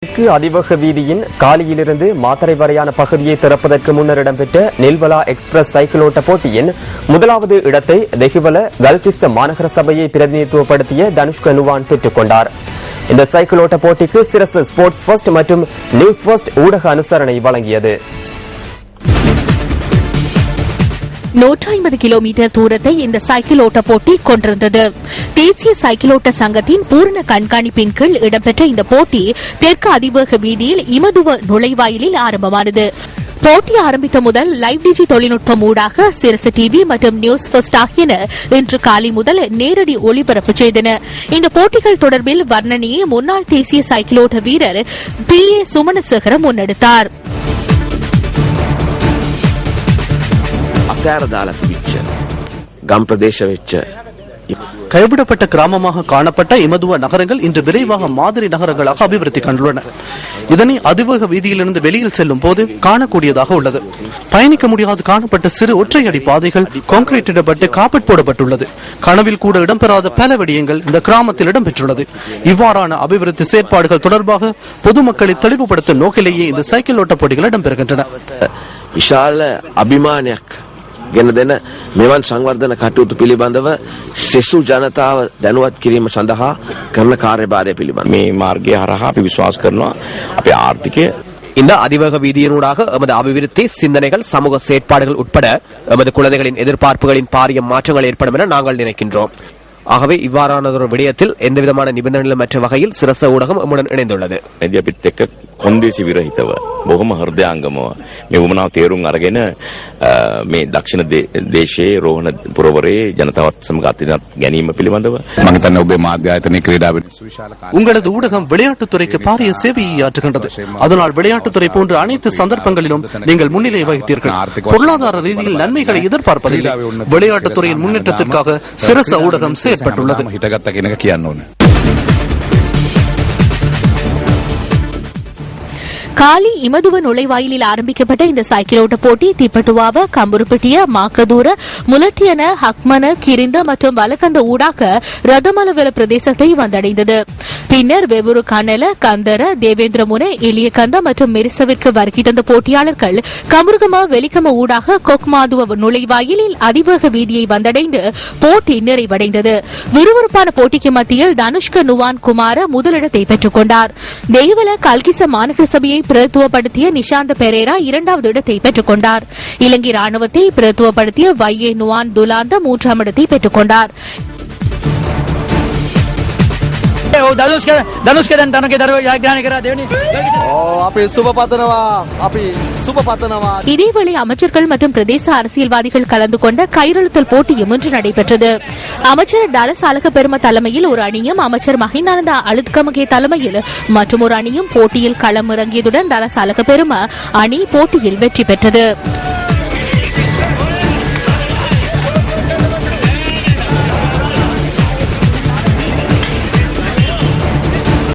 அதிவேக வீதியின் காலியிலிருந்து மாத்தறை வரையான பகுதியை திறப்பதற்கு முன்னர் இடம்பெற்ற நெல்வலா எக்ஸ்பிரஸ் சைக்கிள் ஓட்ட போட்டியின் முதலாவது இடத்தை தெஹிவல கல்கிஸ்த மாநகர சபையை பிரதிநிதித்துவப்படுத்திய தனுஷ்க நுவான் பெற்றுக் கொண்டார். இந்த சைக்கிள் ஓட்ட போட்டிக்கு சிரசு ஸ்போர்ட்ஸ் ஃபர்ஸ்ட் மற்றும் நியூஸ் ஃபர்ஸ்ட் ஊடக அனுசரணை வழங்கியது. 150 கிலோமீட்டர் தூரத்தை இந்த சைக்கிள் ஓட்ட போட்டி கொண்டிருந்தது. தேசிய சைக்கிள் ஓட்ட சங்கத்தின் பூரண கண்காணிப்பின் கீழ் இடம்பெற்ற இந்த போட்டி தெற்கு அதிவேக வீதியில் இமதுவ நுழைவாயிலில் ஆரம்பமானது. போட்டி ஆரம்பித்த முதல் லைவ் டிஜி தொழில்நுட்பம் ஊடாக சிரசு டிவி மற்றும் நியூஸ் ஃபர்ஸ்ட் ஆகியன இன்று காலை முதல் நேரடி ஒளிபரப்பு செய்தன. இந்த போட்டிகள் தொடர்பில் வர்ணனையை முன்னாள் தேசிய சைக்கிள் ஓட்ட வீரர் PA சுமணசேகர முன்னெடுத்தார். கைவிடப்பட்ட கிராமமாக காணப்பட்ட இமதுவ நகரங்கள் இன்று விரைவாக மாதிரி நகரங்களாக அபிவிருத்தி கண்டுள்ளன. இதனை அதிவேக வீதியிலிருந்து வெளியில் செல்லும் போது காணக்கூடியதாக உள்ளது. பயணிக்க முடியாது காணப்பட்ட சிறு ஒற்றையடி பாதைகள் கான்கிரீட்டிடப்பட்டு காப்பட் போடப்பட்டுள்ளது. கனவில் கூட இடம்பெறாத பல விடயங்கள் இந்த கிராமத்தில் இடம்பெற்றுள்ளது. இவ்வாறான அபிவிருத்தி செயற்பாடுகள் தொடர்பாக பொதுமக்களை தெளிவுபடுத்தும் நோக்கிலேயே இந்த சைக்கிள் ஓட்ட போட்டிகள் இடம்பெறுகின்றன. ගෙන දෙන මෙවන් සංවර්ධන කටයුතු පිළිබඳව සෙසු ජනතාව දැනුවත් කිරීම සඳහා කරන කාර්යභාරය පිළිබඳ මේ මාර්ගය හරහා අපි විශ්වාස කරනවා අපේ ආර්ථිකය இந்த அதிவேக வீதியினூடாக எமது அபிவிருத்தி சிந்தனைகள் சமூக செயற்பாடுகள் உட்பட எமது குழந்தைகளின் எதிர்பார்ப்புகளின் பாரிய மாற்றங்கள் ஏற்படும் என நாங்கள் நினைக்கின்றோம். ஆகவே இவ்வாறானதொரு விடயத்தில் எந்தவிதமான நிபந்தனைகளமற்ற வகையில் சிரச ஊடகம் எம்முடன் இணைந்துள்ளது. අපිත් එක්ක කොන්දේසි විරහිතව බොහොම හෘදයාංගමව මේ වුණා තේරුම් අරගෙන මේ දක්ෂිණ දේශයේ රෝහණ පුරවරේ ජනතාවත් සමග අතිනත් ගැනීම පිළිබඳව මම හිතන්නේ ඔබේ මාධ්‍ය ආයතනයේ ක්‍රීඩාවෙන් உங்களது ஊடகம் விளையாட்டுத்துறைக்கு பாரிய சேவையை ஆற்றுகின்றது. அதனால் விளையாட்டுத்துறை போன்ற அனைத்து சந்தர்ப்பங்களிலும் நீங்கள் முன்னிலை வகித்தீர்கள். பொருளாதார ரீதியில் நன்மைகளை எதிர்பார்ப்பதில்லை. விளையாட்டுத்துறையின் முன்னேற்றத்திற்காக சிரச ஊடகம் செயற்பட்டுள்ளது. காலி இமதுவ நுழைவாயிலில் ஆரம்பிக்கப்பட்ட இந்த சைக்கிள் ஓட்ட போட்டி திப்பட்டுவாவ, கம்புருப்பிட்டிய, மாக்கதூர, முலட்டியன, ஹக்மன, கிரிந்த மற்றும் வலக்கந்த ஊடாக ரதமலவெல பிரதேசத்தை வந்தடைந்தது. பின்னர் வெவுரு கனல, கந்தர, தேவேந்திரமுனை, எலியகந்த மற்றும் மெரிசவிற்கு வருகை தந்த போட்டியாளர்கள் கமுருகம, வெலிக்கம ஊடாக கொக்மாதுவ நுழைவாயிலில் அதிவேக வீதியை வந்தடைந்து போட்டி நிறைவடைந்தது. விறுவிறுப்பான போட்டிக்கு மத்தியில் தனுஷ்க நுவான் குமார முதலிடத்தை பெற்றுக் கொண்டார். தெய்வல கல்கிச மாநகர சபையை பிரதித்துவப்படுத்திய நிஷாந்த பெரேரா இரண்டாவது இடத்தை பெற்றுக் கொண்டார். இலங்கை ராணுவத்தை பிரதித்துவப்படுத்திய வையே நுவான் துலாந்த மூன்றாம் இடத்தை பெற்றுக் கொண்டார். இதேவேளை அமைச்சர்கள் மற்றும் பிரதேச அரசியல்வாதிகள் கலந்து கொண்ட கையெழுத்தல் போட்டியும் இன்று நடைபெற்றது. அமைச்சர் தலசாலக பெரும தலைமையில் ஒரு அணியும் அமைச்சர் மஹிந்தானந்தா அழுத்கமகே தலைமையில் மற்றும் ஒரு அணியும் போட்டியில் களமிறங்கியதுடன் தலசாலக பெரும அணி போட்டியில் வெற்றி பெற்றது.